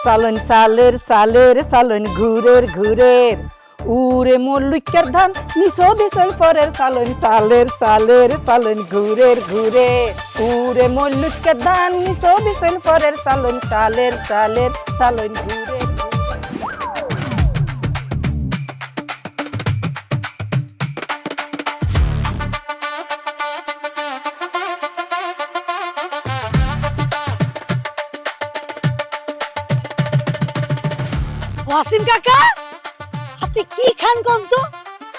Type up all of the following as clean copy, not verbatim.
সালন সালের সালের সালন ঘুরের ঘুরের উরে মল্লিকের ধান নিশো দিশন পরের সালন সালের সালের সালন ঘুরের ঘুরের উরে মল্লিকের ধান নিশো দিশন পরের সালন সালের সালের সালন ঘুরের ওয়াসিম কাকা আপনি কি খান কোন তো?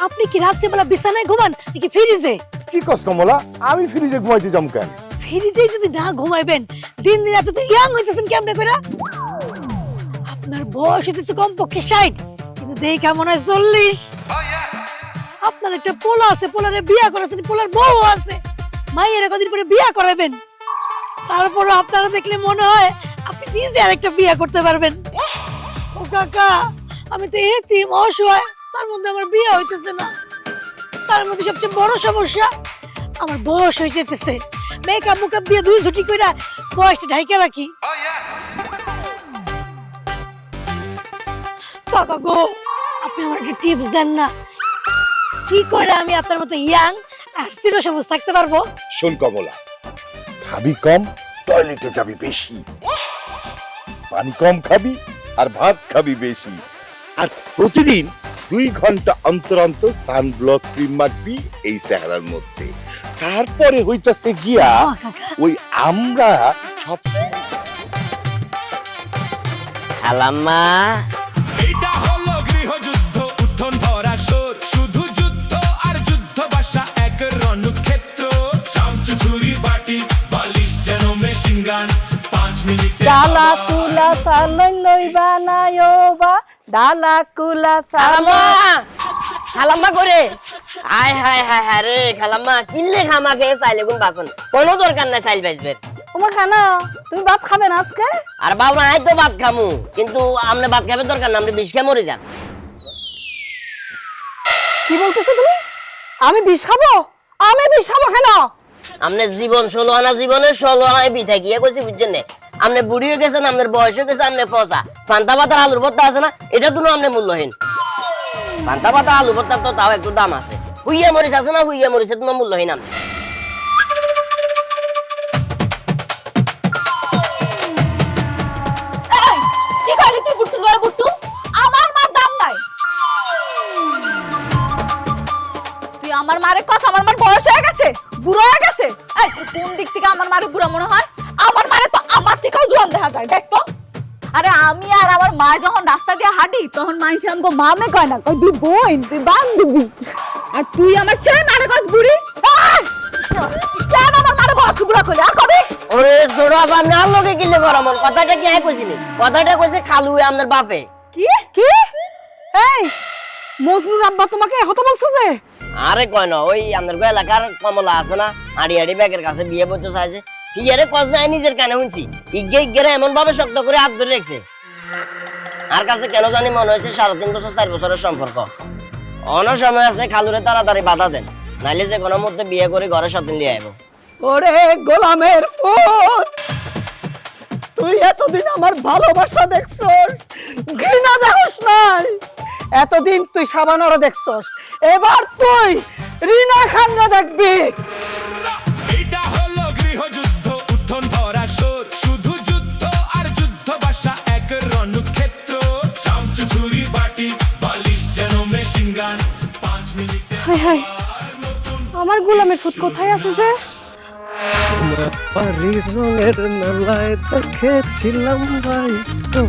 আপনি কি রাত্রেবেলা বিছানায় ঘুমান নাকি ফ্রিজে? কি কস কমলা, আমি ফ্রিজে ঘুমাইতে যাম কেন? ফ্রিজে যদি না ঘুমাইবেন দিন দিন আপনি তো ইয়াং হইতেছেন কেমনে করে? আপনার বয়স হইতেছে কমপক্ষে 60, কিন্তু দেই কেমন হয় 40। আপনার একটা পোলা আছে, পোলারে বিয়া করেছেন, পোলার বউ আছে, মাইয়ের কদিন পরে বিয়া করাবেন। তারপরে আপনারা দেখলে মনে হয় আপনি নিজে আরেকটা বিয়া করতে পারবেন। ও কাকা, আমি তো এতিম অসহায়, তার মধ্যে আমার বিয়ে হইতেছে না। তার মধ্যে সবচেয়ে বড় সমস্যা আমার বয়স হয়ে যেতেছে। মেকআপ মুকআপ দিয়ে দুই ছুটি কইরা বয়সটা ঢাইকা রাখি। কাকা গো, আপনি আমার একটা টিপস দেন না, কি করে আমি আপনার মতো ইয়াং আর চিরসবুজ থাকতে পারবো? শোন কমলা, খাবি কম, টয়লেটে যাবি বেশি, পানি কম খাবি আর ভাত খাবি বেশি, আর প্রতিদিন 2 ঘন্টা অন্তর অন্তর সানব্লক ক্রিম মাখবি এই চেহারার মধ্যে। তারপরে হইতাছে গিয়া ওই আমরা সব খালাম্মা এটা হলো গৃহযুদ্ধ, উত্থন ভরা সোর, শুধু যুদ্ধ আর যুদ্ধ বাসা এক রণক্ষেত্র। চামচ ছুরি বাটি বালিশ যেন মেশিন গান, 5 মিনিটে ডালা কুলা সালন লইবা নায়োবা ডালা কুলা খালাম্মা সালন খালাম্মা করে আয় হায় হায় হায় রে খালাম্মা কিনলে খামাকে চাইলে কোন বাসন কোনো দরকার নাই চাইল বাজবে। তোমার খানা তুমি ভাত খাবে না আজকে? আর বাবা আয় তো ভাত খামু, কিন্তু আমনে ভাত খাবে দরকার না, আমনে বিষ খেয়ে মরে যান। কি বলতেছো তুমি? আমি বিষ খাবো? আমি বিষ খাবো কেন? আমনে জীবন 16 আনা, জীবনে 16 আনায় বিঠা গিয়ে কইছি বুঝছেন না? আমনে বুড়ি হয়ে গেছেন, আমনের বয়স হয়ে গেছে, আমনে ফসা পান্তা পাতার আলুর ভর্তা আছে না, এটা তো আমনে মূল্যহীন। পান্তা পাতা আলু ভর্তার তো তাও একটু দাম আছে, হুইয়া মরিচ আছে না, হুইয়া মরিচের তোমার মূল্যহীন। আমনে এই কি খালি তুই বুট্টু লয় বুট্টু? আমার মার দাম নাই। তুই আমার মারে কথা, আমার মার বয়স হয়ে গেছে, বুড়ো হয়ে গেছে। এই কোন দিক থেকে আমার মারে বুড়া মনে হয়? আমার মারে তো আমার থেকেও জোয়ান দেখা যায়, দেখ তো। আরে আমি আর আমার মা যখন রাস্তা দিয়ে হাঁটি তখন মানুষ আমাকে মামে কয় না, কয় তুই বোন, তুই বান্ধবী। আর তুই আমার সেই মারে কস বুড়ি। এই! কেন আমার মারে বয়স বুড়া কইলি আর কবি? ওরে জোড়া বা না লগে কিলে গরমন কথাটা কি আই কইছিলি? কথাটা কইছে খালু আমনের বাপে। কি কি? এই মজনুর আব্বা তোমাকে হতো বলছো যে? আরে কয় না, ওই আমনের এলাকার কমলা আছে না, আড়ি আড়ি ব্যাগের কাছে বিয়ে করতে চাইছে। হিয়ারে কস যায় নিজের কানে শুনছি, ইগে এমন ভাবে শক্ত করে হাত ধরে রেখেছে। আর কাছে কেন জানি মনে হয়েছে 3.5 বছর 4 বছরের সম্পর্ক। অন্য সময় আছে খালুরে তাড়াতাড়ি বাধা দেন, নাইলে যে কোনো মধ্যে বিয়ে করে ঘরে সতিন লিয়ে আইব। ওরে গোলামের পুত, তুই এতদিন আমার ভালোবাসা দেখছস, ঘৃণা দেখছ নাই। এতদিন তুই সাবানরা দেখছস, এবার তুই রিনা খান্না দেখবি। এটা হলো গৃহযুদ্ধ, উত্থন ভরা সোর, শুধু যুদ্ধ আর যুদ্ধ বাসা এক রণক্ষেত্র। চামচ ছুরি বাটি বালিশ যেন মেশিন গান, 5 মিনিটে হাই হাই, আমার গোলামের পুত কোথায় আছে যে? বাড়ির রঙের মেলায় দেখেছিলাম বাস্কো।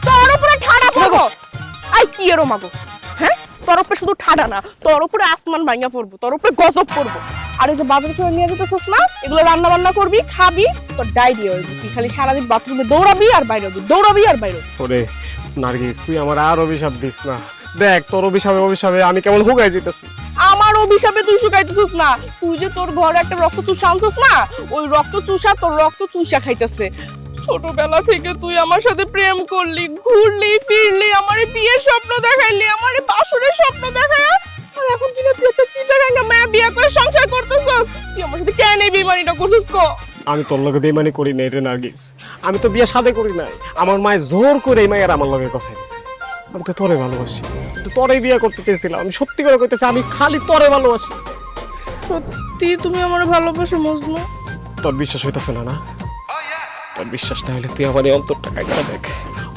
তোর উপরে ঠাডা পড়বো। আই কি এরো মাগো, হ্যাঁ তোর উপরে শুধু ঠাডা না, তোর উপরে আসমান ভাঙা পড়বো, তোর উপরে গজব পড়বো। আর এই যে বাজার করে নিয়ে যেতেছিস না, এগুলো রান্না বান্না করবি, খাবি, তোর ডায়রিয়া হইবি। তুই খালি সারাদিন বাথরুমে দৌড়াবি আর বাইরে হবি, দৌড়াবি আর বাইরে হবি। ওরে নার্গিস, তুই আমার আর অভিশাপ দিস না। দেখ তোর অভিশাপে আমি কেমন হুগাই যেতেছি। আমার অভিশাপে তুই শুকাইতেছিস না, তুই যে তোর ঘরে একটা রক্ত চুষা আনছিস না, ওই রক্ত চুষা তোর রক্ত চুষা খাইতেছে। ছোটবেলা থেকে তুই আমার সাথে প্রেম করলি, ঘুরলি ফিরলি, আমার বিয়ের স্বপ্ন দেখাইলি, আমার বাসরের স্বপ্ন দেখায়, আর এখন বিয়ে করে সংসার করতেছস, তুই আমার সাথে কেন এই বেইমানিটা করছিস কো? আমি তোর লগে বেইমানি করি নাই রে নার্গিস, আমি তো বিয়ে শাদী করি নাই। আমার মায়ে জোর করে এই মায়ের আমার লগে কষাই দিছে। আমি তো তোরে ভালোবাসি, তো তোরে বিয়ে করতে চেয়েছিলাম। আমি সত্যি করে কইতেছি, আমি খালি তোরে ভালোবাসি। সত্যি তুমি আমার ভালোবাসো মজনু? তোর বিশ্বাস হইতাছে না? না, তোর বিশ্বাস না হলে তুই আমার এই অন্তরটা কাইটা দেখ।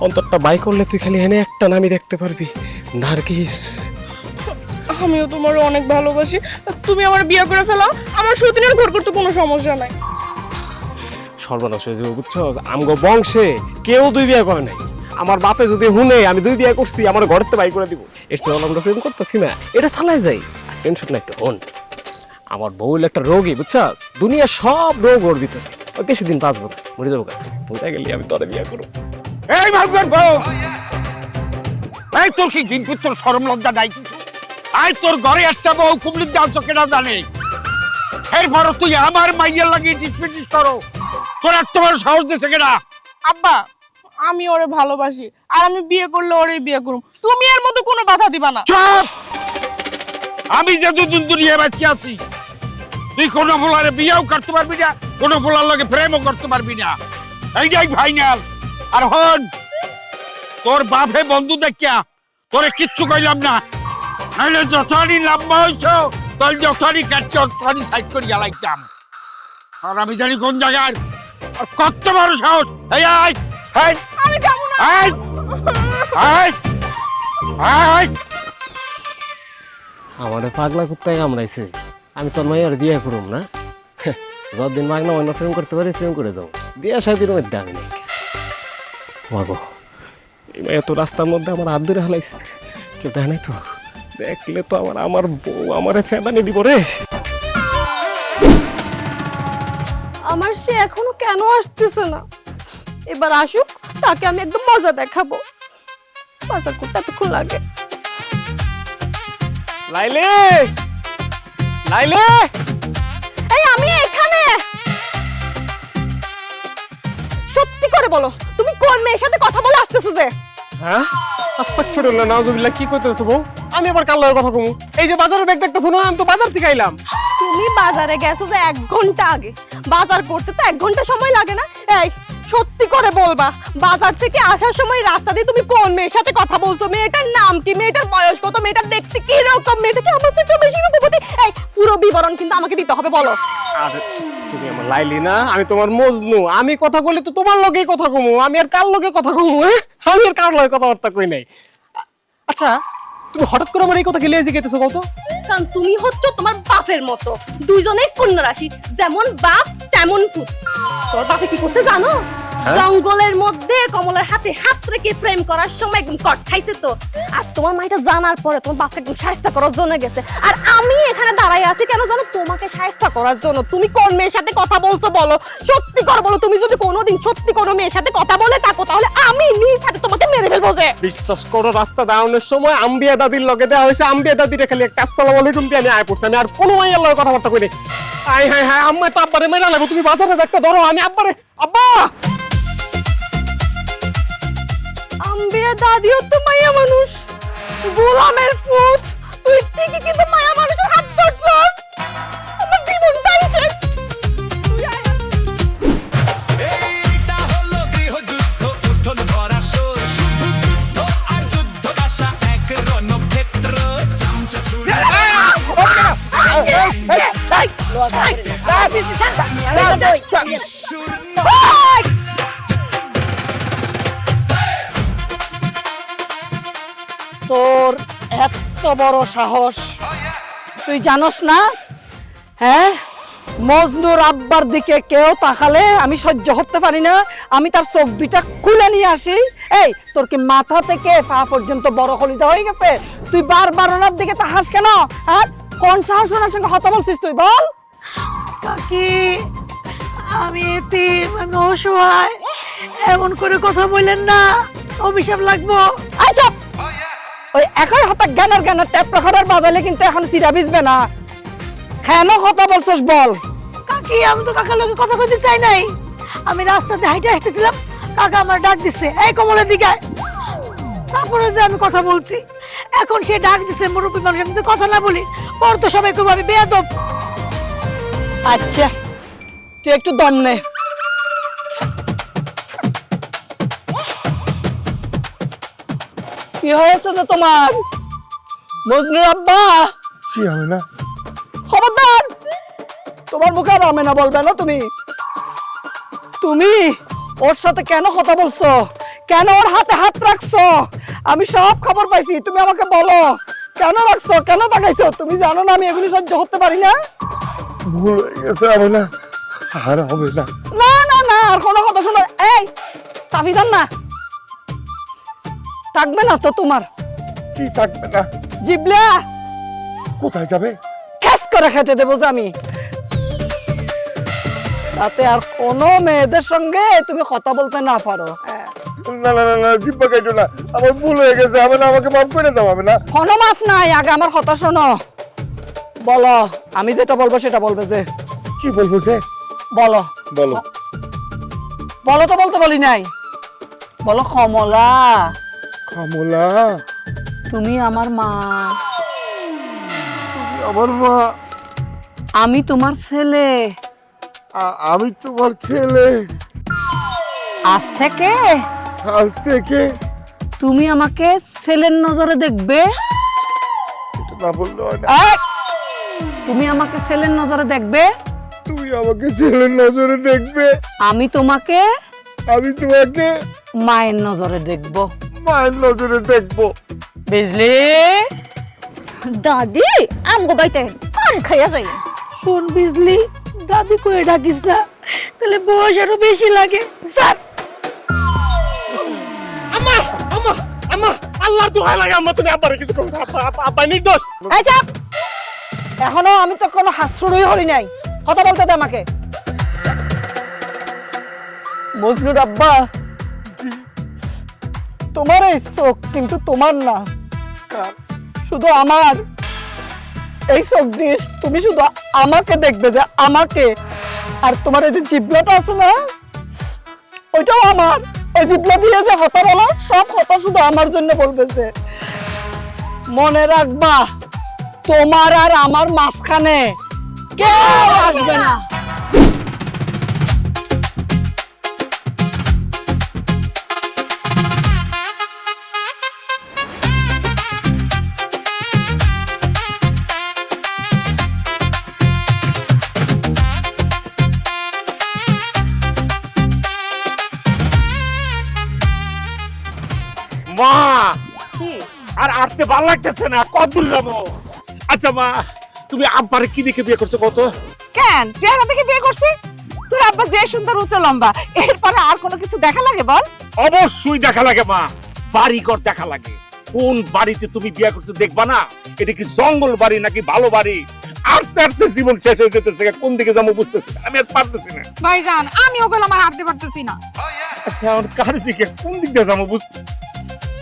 অন্তরটা বাই করলে তুই খালি এনে একটা নামই দেখতে পারবি, নার্গিস। আমিও তোমার অনেক ভালোবাসি, তুমি আমার বিয়ে করে ফেলাও, আমার সতীনের ঘর করতে কোনো সমস্যা নাই। সর্বনাশ হয়ে যাবে, বুঝছো? আমগো বংশে কেউ 2 বিয়ে করে নাই। আমার বাপে যদি হুনে আমি 2 বিয়ে করছি, আমার ঘরেতে বাই করে দিব। এর চেয়ে আমরা প্রেম করতেছি না, এটা চালাই যাই, টেনশন নাই তো। হন, আমার বউ হলো একটা রোগী, বুঝছাস? দুনিয়া সব রোগ ওর ভিতরে, ওই বেশি দিন বাঁচবো না, মরে যাবো। বুঝা গেলি আমি তোরে বিয়ে করবো। এই মাগুর বউ, এই তোর কি দিন তোর শরম লজ্জা নাই কিছু? আই তোর ঘরে একটা বউ কুমলির দাও চোখে না জানে, এরপর তুই আমার মাইয়ার লাগিয়ে ডিসপিটিস করো। তোর এত বড় সাহস দিছে কেনা? আব্বা, আমি ওরে ভালোবাসি, আর আমি বিয়ে করলে ওরে বিয়ে করব, তুমি এর মধ্যে কোনো বাধা দিবা না। চুপ! আমি যে দুদিন দুনিয়া বাঁচি আছি, তুই কোনো বলারে বিয়েও করতে পারবি না, কোনো বলার লগে প্রেমও করতে পারবি না। এইটাই ফাইনাল। আর হন, তোর বাপে বন্ধু দেখিয়া তোরে কিচ্ছু কইলাম না, নাহলে যথানি লম্বা হইছ তোর যথানি কাটছ তখনই সাইড করি জ্বালাইতাম। আর আমি জানি কোন জায়গার, আর কত বড় সাহস। এই আয়, আয়, আমি যাবো না। আয়, আয়, আয়। আমার পাগলা কুত্তায় কামড়াইছে, আমি তোর মায়ের বিয়ে করুম না? যতদিন মাগনা অন্য প্রেম করতে পারি প্রেম করে যাও, বিয়ে শাদির মধ্যে আমি নেই। মাগো, এই মাইয়া তো রাস্তার মধ্যে আমার হাত ধরে হালাইছে, কেউ দেয় নাই তো? দেখলে তো আমার বউ আমারে ফেদানি দিব রে। আমার সে এখনো কেন আসতেছে না? এবার আসুক, তাকে আমি একদম মজা দেখাবো। মজা করতে এতক্ষণ লাগে? লাইলে, লাইলে, এই আমি এখানে। সত্যি করে বলো, তুমি কোন মেয়ের সাথে কথা বলে আসতেছো যে? হ্যাঁ? আস্তাগফিরুল্লাহ, নাউজুবিল্লাহ, কি কইতেছো বউ? আমি আবার কার লগে কথা কমু? এই যে বাজারে ব্যাগ দেখতেছো না, আমি তো বাজার থেকে আইলাম। তুমি বাজারে গেছো যে 1 ঘন্টা আগে, বাজার করতে তো 1 ঘন্টা সময় লাগে না? এই সত্যি করে বলবা, বাজার থেকে আসার সময় রাস্তা দিয়ে তুমি কোন মেয়ের সাথে কথা বলছো? মেয়েটার নাম কি? মেয়েটার বয়স কত? মেয়েটা দেখতে কি রকম? মেয়েটা কি আমার থেকে বেশি রূপবতী? এই পুরো বিবরণ কিন্তু আমাকে দিতে হবে, বলো। আরে তুমি আমার লাইলি না, আমি তোমার মজনু। আমি কথা কইলে তো তোমার লগেই কথা কমু, আমি আর কার লগে কথা কমু? হ্যাঁ, আমি আর কার লগে কথাবার্তা কই নাই। আচ্ছা, তুমি হঠাৎ করে আমার এই কথা গেলে জিজ্ঞেসো কত? কারণ তুমি হচ্ছ তোমার বাপের মতো, দুইজনেই কন্যা রাশি, যেমন বাপ তেমন পুত। তোর বাপে কি করতে জানো? জঙ্গলের মধ্যে কমলার হাতে হাত রেখে প্রেম করার সময় একদম কট খাইছে তো। আর তোমার মাইটা জানার পরে তোমার বাপকে একদম সাহায্য করার জন্য গেছে, আর আমি এখানে দাঁড়াই আছি কেন জানো? তোমাকে সাহায্য করার জন্য। তুমি কোন মেয়ের সাথে কথা বলছো বলো? সত্যি করে বলো, তুমি যদি কোনোদিন সত্যি কোনো মেয়ের সাথে কথা বলে থাকো, তাহলে আমি নিজ হাতে তোমাকে মেরে ফেলবো যে। বিশ্বাস করো, রাস্তা দাঁড়ানোর সময় আম্বিয়া দাদির লগে দেওয়া হয়েছে, আম্বিয়া দাদিরে খালি একটা আসসালামু আলাইকুম দিয়ে আমি আয় পড়ছি। আমি আর কোনো মাইয়ার লগে কথাবার্তা কই নাই। আয় হায় হায়, আম্মা তো আব্বারে মেরে লাগবো। তুমি বাজারে ব্যাগটা ধরো, আমি আব্বারে। আব্বা, আম্বিয়া দাদিও তো মায়া মানুষ, গোলামের পুত। তুই ঠিকই কিন্তু মায়া মানুষের হাত ধরছস। আমার জীবনটাই শেষ। তুই আয়। এইটা হলো গৃহযুদ্ধ, উঠোন ভরা শোর, শুধু যুদ্ধ আর যুদ্ধ বাসা এক রণক্ষেত্র, চামচা ছুরি তোর এত বড় সাহস, তুই জানোস না? হ্যাঁ, মজনুর আব্বার দিকে কেউ তাকালে আমি সহ্য করতে পারি না, আমি তার চোখ দুইটা খুলে নিয়ে আসি। এই তোর কি মাথা থেকে পা পর্যন্ত বড় হলিদা হয়ে গেছে? তুই বারবার ওনার দিকে তাকাস কেন? আর কোন সাহস ওনার সঙ্গে কথা বলছিস তুই, বল? কাকি, আমি এতিম, আমি অসহায়, এমন করে কথা বললেন না, অভিশাপ লাগবো। আই চুপ! ওই একই হাতে জ্ঞানের ট্যাপ প্রখারের বাজালে কিন্তু এখন সিরা ভিজবে না। কেন কথা বলছিস বল? কাকি, আমি তো কাকার লগে কথা কইতে চাই নাই। আমি রাস্তাতে হাইটে আসতেছিলাম, কাকা আমার ডাক দিছে, এই কমলের দিকে। তারপরে যে আমি কথা বলছি, এখন সে ডাক দিছে মুরব্বী মানুষ, আমি তো কথা না বলি, পর তো সবাই খুব আমি বেয়াদব। আচ্ছা তুই একটু দম নে। কি হয়েছে যে তোমার? মজনুর আব্বা, জি আমি না। খবরদার, তোমার মুখে আর আমি না বলবে না। তুমি তুমি ওর সাথে কেন কথা বলছো? কেন ওর হাতে হাত রাখছো? আমি সব খবর পাইছি, তুমি আমাকে বলো কেন রাখছো, কেন তাকাইছো? তুমি জানো না আমি এগুলি সহ্য করতে পারি না। ভুল হয়ে গেছে আমি না, আর হবে না। না না না, আর কোনো কথা শোনো। এই সাফিদান না থাকবে না তো তোমার কি থাকবে না? জিবলা কোথায় যাবে? খ্যাস করে খেতে দেবো যে আমি, তাতে আর কোনো মেয়েদের সঙ্গে তুমি কথা বলতে না পারো। হ্যাঁ, না না না না, জিব্বা কাটো না, আমার ভুল হয়ে গেছে। আমি না, আমাকে মাফ করে দাও। আমি না। কোনো মাফ নাই, আগে আমার কথা শোনো। বলো, আমি যেটা বলবো সেটা বলবে যে। কি বলবো যে? বলো বলো। বলো তো বলতে বলি নাই, বলো কমলা কমলা, তুমি আমার মা, আমার মা, আমি তোমার ছেলে। আমি তোমার ছেলে। আজ থেকে আজ থেকে তুমি আমাকে ছেলের নজরে দেখবে। এটা না বললে হয় না। এই, তুমি আমাকে ছেলের নজরে দেখবে, তুমি আমাকে ছেলের নজরে দেখবে, আমি তোমাকে আমি তোমাকে মায়ের নজরে দেখবো। মায়ের নজরে দেখবো। বুঝলি? দাদি আমগো বাইতে পান খাইয়া যাই। শোন বিজলি, দাদি কয়ে ডাকিস না, তাহলে বয়স আরো বেশি লাগে। স্যার আম্মা আম্মা আম্মা, আল্লাহর দোহাই লাগে আম্মা, তুমি আব্বারে কিছু করো না। আব্বা নির্দোষ। এই চাপ, এখনো আমি তো কোনো হাত শুরুই হলি নাই, কথা বলতে দে আমাকে। মজনুর আব্বা, তোমার এই চোখ কিন্তু তোমার না, শুধু আমার। এই চোখ দিয়ে তুমি শুধু আমাকে দেখবে, যে আমাকে। আর তোমার এই যে জিবলাটা আছে না, ওইটাও আমার। ওই জিবলা দিয়ে যে কথা বলো, সব কথা শুধু আমার জন্য বলবে। যে মনে রাখবা, তোমার আর আমার মাঝখানে কেউ আসবে না। মা, আর আটতে ভাল লাগতেছে না, কত দূর যাবো? আচ্ছা মা, তুমি আব্বারে কি দেখে বিয়ে করছো কত? কেন চেহারা দেখে বিয়ে করছি? তোর আব্বা যে সুন্দর উঁচু লম্বা, এরপরে আর কোনো কিছু দেখা লাগে বল? অবশ্যই দেখা লাগে মা, বাড়ি ঘর দেখা লাগে। কোন বাড়িতে তুমি বিয়ে করছো দেখবা না, এটা কি জঙ্গল বাড়ি নাকি ভালো বাড়ি? আস্তে আস্তে জীবন শেষ হয়ে যেতেছে, কোন দিকে যাবো বুঝতেছি না, আমি আর পারতেছি না। ভাইজান আমি ওগুলো আমার হাঁটতে পারতেছি না। আচ্ছা আমার কার দিকে, কোন দিক দিয়ে যাবো বুঝতে।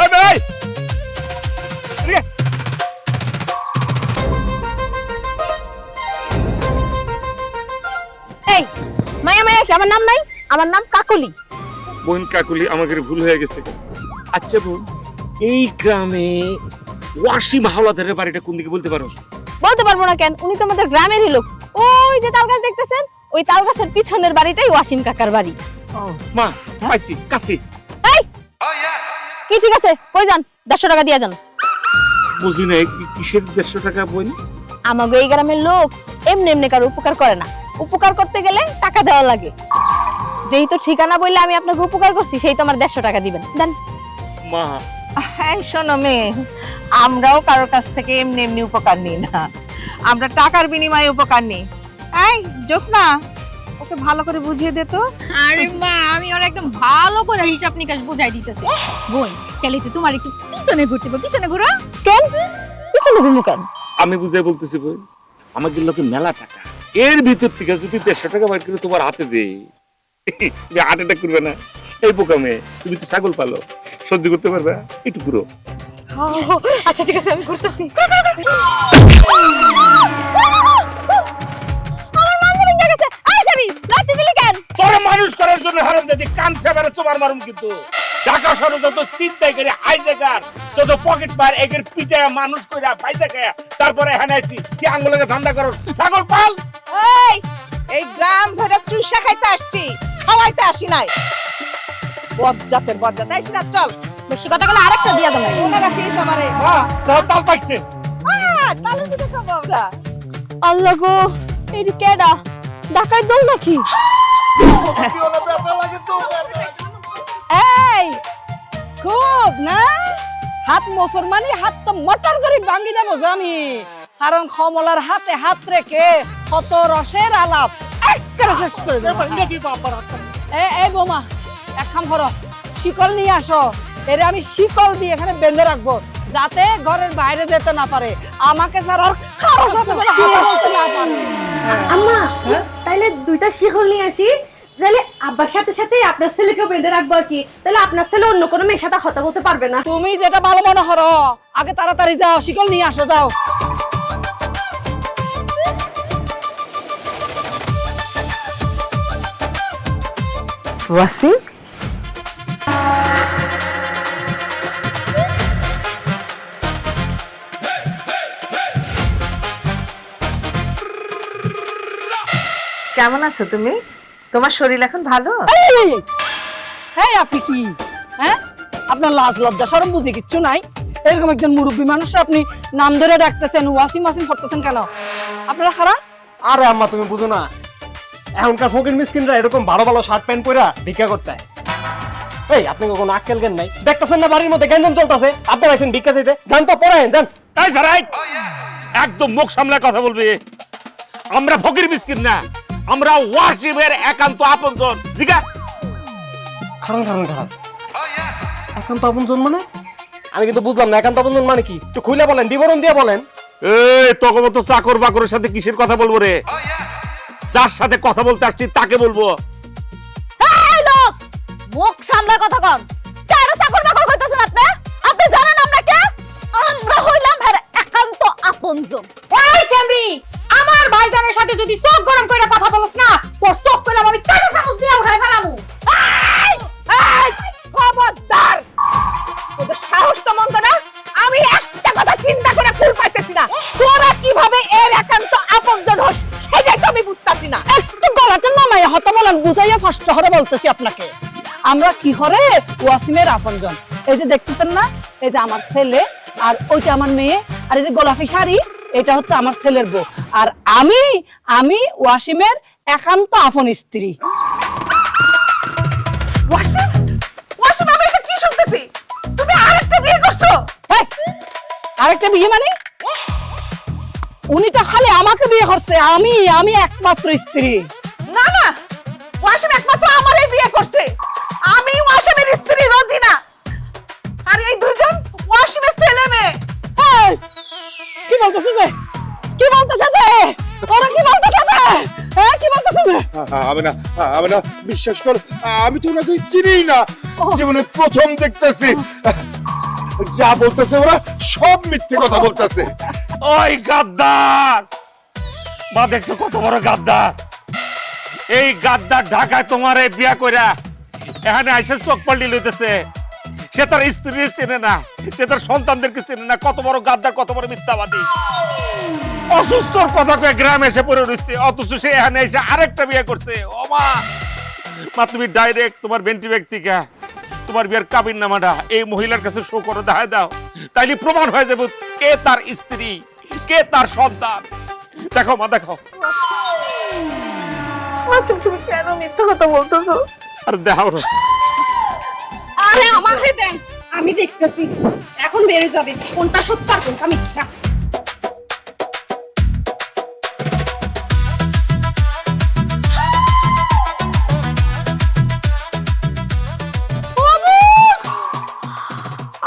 এই ভাই, এদিকে। এই মায়া মায়া কি আমার নাম নাই? আমার নাম কাকলি। বোন কাকুলি, আমাকে ভুল হয়ে গেছে। আচ্ছা বোন, এই গ্রামে ওয়াসিম হাওলাদারের বাড়িটা কোন দিকে বলতে পারো? বলতে পারবো না কেন, উনি তো আমাদের গ্রামেরই লোক। ওই যে তাল গাছ দেখতেছেন, ওই তাল গাছের পিছনের বাড়িটাই ওয়াসিম কাকার বাড়ি। মা পাইছি, কাছে। এই কি ঠিক আছে, কই যান? 150 টাকা দিয়া যান। বুঝি না কিসের 150 টাকা বোন? আমাগো এই গ্রামের লোক এমনি এমনি কারো উপকার করে না, উপকার করতে গেলে টাকা দেওয়া লাগে। যেই তো ঠিকানা বললে আমি আপনাকে উপকার করছি, সেই তো আমার 150 টাকা দিবেন। দেন। মা হ্যাঁ শোনো মেয়ে, আমরাও কারোর কাছ থেকে এমনি এমনি উপকার নিই না, আমরা টাকার বিনিময়ে উপকার নিই। এই জোসনা, ওকে ভালো করে বুঝিয়ে দে তো। আরে মা, আমি ওর একদম ভালো করে হিসাব নিকাশ বুঝাই দিতেছি। বোন তাহলে তো তোমার একটু পিছনে ঘুরতে হবে, পিছনে ঘুরো। কেন পিছনে ঘুরবো কেন? আমি বুঝাই বলতেছি বোন, আমাদের লোকে মেলা টাকা, এর ভিতর থেকে যদি 150 টাকা বাইর করে তোমার হাতে দেই, তুমি হার্ট অ্যাটাক করবে না? এই বোকা মেয়ে, তুমি তো ছাগল পালো, সহ্য করতে পারবে? একটু ঘুরো। আচ্ছা ঠিক আছে, আমি ঘুরতেছি। আমার মান ভেঙে গেছে। এই শাড়ি লাঠি দিলি কেন? তোরে মানুষ করার জন্য হারাম দাদি কান সেবারে চোবার মারুম কিন্তু। ঢাকা শহরে যত চিন্তাই করে হাইজাকার যত পকেট মার একের পিঠে মানুষ কইরা পয়সা খায়া তারপরে এখানে আইছি কি আঙ্গুলকে ধান্দা করো ছাগল পাল। এই গ্রাম ভরে চুষা খাইতে আসছি, খাওয়াইতে আসি নাই। বজ্জাতের বজ্জাত, আসি না চল। বেশি কথা বলে আরেকটা দিয়া দেবো। মনে রাখিস আমারে। তাল পাইছে তাহলে দিকে খাবো আমরা। আল্লাহ গো, এটি কেডা? ঢাকায় দৌড় নাকি? এই খুব না হাত মুসলমানি হাত তো মটর করে ভাঙ্গি দেবো আমি, কারণ কমলার হাতে হাত রেখে কত রসের আলাপ একেবারে শেষ করে দেবো। এই বোমা এক কাম করো, শিকল নিয়ে আসো, এর আমি শিকল দিয়ে এখানে বেঁধে রাখবো যাতে ঘরের বাইরে যেতে না পারে, আমাকে ছাড়া আর কারোর সাথে যেন কথা বলতে না পারে। আম্মা তাইলে দুইটা শিকল নিয়ে আসি, তাহলে আব্বার সাথে সাথে আপনার ছেলেকে বেঁধে রাখবো আর কি, তাহলে আপনার ছেলে অন্য কোনো মেয়ের সাথে কথা বলতে পারবে না। তুমি যেটা ভালো মনে করো, আগে তাড়াতাড়ি যাও, শিকল নিয়ে আসো, যাও। ওয়াসিম, কেমন আছো তুমি? তোমার শরীর এখন ভালো? এই আপনি কি হ্যাঁ, আপনার লাজ লজ্জা শরম বুঝি কিচ্ছু নাই? এরকম একজন মুরব্বী মানুষ আপনি নাম ধরে ডাকতেছেন, ওয়াসিম ওয়াসিম করতেছেন কেন? আপনারা খারাপ? আরে আম্মা তুমি বুঝো না, এখনকার ফকির মিসকিনরা এরকম ভালো ভালো শার্ট প্যান্ট পরা ভিক্ষা করতে হয়। এই আপনি কোনো আক্কেল জ্ঞান নাই? দেখতেছেন না বাড়ির মধ্যে গ্যাঞ্জাম চলতেছে, আপনারা আইছেন ভিক্ষা চাইতে? যান তো পড়েন, যান। এই সারাই একদম মুখ সামলে কথা বলবি। আমরা ফকির মিসকিন না, আমরা ওয়াসিমের একান্ত আপনজন। জিগা খারাপ খারাপ খারাপ একান্ত আপনজন মানে? আমি কিন্তু বুঝলাম না, একান্ত আপনজন মানে কি? একটু খুলে বলেন, বিবরণ দিয়ে বলেন। এই তোকে মতো চাকর বাকরের সাথে কিসের কথা বলবো রে? যার সাথে কথা বলতে আসছি তাকে বলবো। এই লোক মুখ সামলা কথা কর। কেন চাকর বাকর কইতাছেন আপনি? আপনি জানেন আমরা কে? আমরা হইলাম এর একান্ত আপনজন। এই সেমরি, আমার ভাইজানের সাথে যদি চোখ গরম করে কথা বলছ না, তোর চোখ কইলাম আমি কাটা চামচ দিয়ে উঠাই ফেলামু। এই খবরদার, তোদের সাহস তো মন্দ না। আমি একটা কথা চিন্তা করে ফুল পাইতেছি না, তোরা কিভাবে এর একান্ত আপনজন হস সেটাই তো আমি বুঝতাছি না। একটু গলাটা নামাই হত বলেন, বুঝাইয়া ফার্স্ট হরে বলতেছি আপনাকে, আমরা কি হরে ওয়াসিমের আপনজন। এই যে দেখতেছেন না, এই যে আমার ছেলে, আর ওইটা আমার মেয়ে, আর এই যে গোলাপি শাড়ি, এটা হচ্ছে আমার ছেলের বউ, আর আমি আমি ওয়াসিমের একান্ত আপন স্ত্রী। ওয়াসিম, ওয়াসিম, আমি এটা কি শুনতেছি? তুমি আরেকটা বিয়ে করছো? এই, আরেকটা বিয়ে মানে? উনি তো খালি আমাকে বিয়ে করছে, আমি আমি একমাত্র স্ত্রী। না না, ওয়াসিম একমাত্র আমারই বিয়ে করছে। আমি ওয়াসিমের স্ত্রী রোজিনা, আর এই দুজন ওয়াসিমের ছেলে মেয়ে। এই, কি বলতেছে যে? কি বলতেছে যে? ওরা কি বলতেছে যে? হ্যাঁ, কি বলতেছে যে? আমি না বিশ্বাস কর, আমি তো ওনাকে চিনি না, জীবনে প্রথম দেখতেছি। যা বলতেছে ওরা সব মিথ্যে কথা বলতেছে। ওই গাদ্দার মা, দেখছো কত বড় গাদ্দার? এই গাদ্দার ঢাকায় তোমার বিয়া কইরা এখানে আইসা চোখ পাল্টি লইতেছে। সে তার স্ত্রী চেনে না, সে তার সন্তানদেরকে চেনে না। কত বড় গাদ্দার, কত বড় মিথ্যাবাদী। অসুস্থর কথা কয়ে গ্রামে এসে পড়ে রয়েছে, অথচ সে এখানে এসে আরেকটা বিয়ে করছে। ও মা, মা তুমি ডাইরেক্ট তোমার বেন্টি ব্যক্তিকা তোমার বিয়ের কাবিন নামাটা এই মহিলার কাছে শো করে দেখায় দাও, তাইলে প্রমাণ হয়ে যাবে কে তার স্ত্রী, কে তার সন্তান। দেখো মা, দেখো। ওয়াসিম, তুমি কেন মিথ্যা কথা বলতেছো? আর দেখাও না। আরে আমাকে দেন, আমি দেখতেছি। এখন বেড়ে যাবে কোনটা সত্য আর কোনটা মিথ্যা।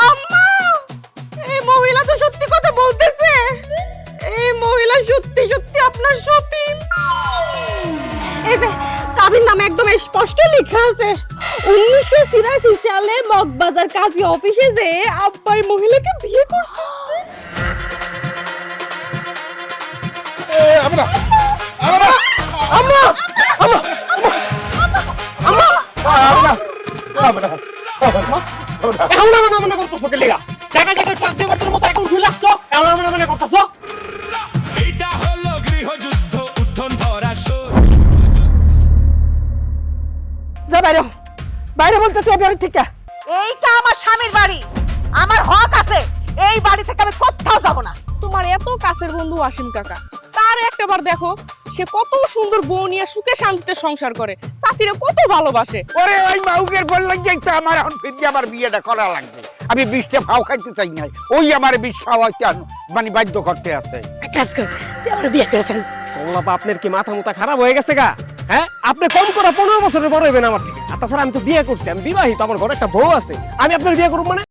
আম্মা, এই মহিলা তো সত্যি কথা বলতেছে। এই মহিলা সত্যি সত্যি আপনার সতীন। এই যে কাবিন নামে একদম স্পষ্ট লেখা আছে, 1983 সালে মগবাজার কাজী অফিসে যে আব্বাই মহিলাকে বিয়ে করছে। আমরা আম্মা, আম্মা, আম্মা, আম্মা, আমরা বাইরে বলতেছি এই বাড়ি থেকে। এইটা আমার স্বামীর বাড়ি, আমার হক আছে, এই বাড়ি থেকে আমি কোথাও যাব না। তোমার এত কাছের বন্ধু আসিম কাকা, তার একটাবার দেখো, সে কত সুন্দর বউ নিয়ে সুখে শান্তিতে সংসার করে, চাচিরে কত ভালোবাসে। ওরে ওই মাউকের বললেন যে তো আমার এখন ফিরে আমার বিয়েটা করা লাগবে, আমি বিষটা ফাও খাইতে চাই না, ওই আমার বিষ খাওয়াইতে মানে বাধ্য করতে আছে। কাজ কর, তুই আমার বিয়ে করে ফেল। কমলাপা আপনার কি মাথা মুথা খারাপ হয়ে গেছে গা? হ্যাঁ, আপনি কম করে 15 বছরের বড় হইবেন আমার থেকে। আর তাছাড়া আমি তো বিয়ে করছি, আমি বিবাহিত, আমার ঘরে একটা বউ আছে, আমি আপনার বিয়ে করব মানে?